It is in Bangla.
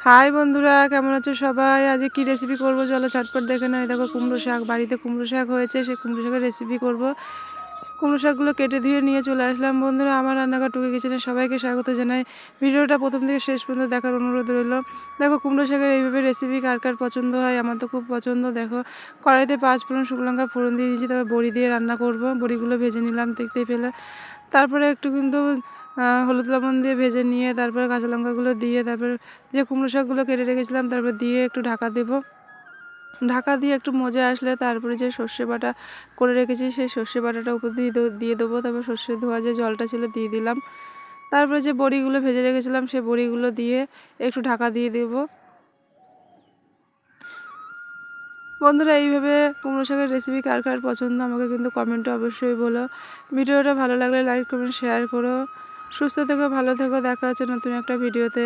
হাই বন্ধুরা, কেমন আছো সবাই? আজকে কি রেসিপি করব চলো ঝটপট দেখে নাও। দেখো কুমড়ো শাক, বাড়িতে কুমড়ো শাক হয়েছে, সেই কুমড়ো শাকের রেসিপি করব। কুমড়ো শাকগুলো কেটে ধুয়ে নিয়ে চলে আসলাম। বন্ধুরা, আমার রান্নাঘর টুকে কিচেনে সবাইকে স্বাগত জানাই। ভিডিওটা প্রথম থেকে শেষ পর্যন্ত দেখার অনুরোধ রইল। দেখো কুমড়ো শাকের এইভাবে রেসিপি কার কার পছন্দ হয়, আমার তো খুব পছন্দ। দেখো কড়াইতে 5 ফোড়ন শুকনো লঙ্কা ফোড়ন দিয়ে দিয়েছি, তারপর বড়ি দিয়ে রান্না করব। বড়িগুলো ভেজে নিলাম দেখতেই পেলে। তারপরে একটু কিন্তু হলুদ লবণ দিয়ে ভেজে নিয়ে তারপরে কাঁচা লঙ্কাগুলো দিয়ে তারপর যে কুমড়ো শাকগুলো কেটে রেখেছিলাম তারপর দিয়ে একটু ঢাকা দেব। ঢাকা দিয়ে একটু মজে আসলে তারপরে যে সর্ষে বাটা করে রেখেছি সেই সর্ষে বাটাটা উপর দিয়ে দেবো। তারপর সর্ষে ধোয়া যে জলটা ছিল দিয়ে দিলাম। তারপরে যে বড়িগুলো ভেজে রেখেছিলাম সেই বড়িগুলো দিয়ে একটু ঢাকা দিয়ে দেব। বন্ধুরা, এইভাবে কুমড়ো শাকের রেসিপি কার কার পছন্দ আমাকে কিন্তু কমেন্টে অবশ্যই বলো। ভিডিওটা ভালো লাগলে লাইক কমেন্ট শেয়ার করো। সুস্থ থেকো, ভালো থেকো, দেখা হচ্ছে নতুন একটা ভিডিওতে।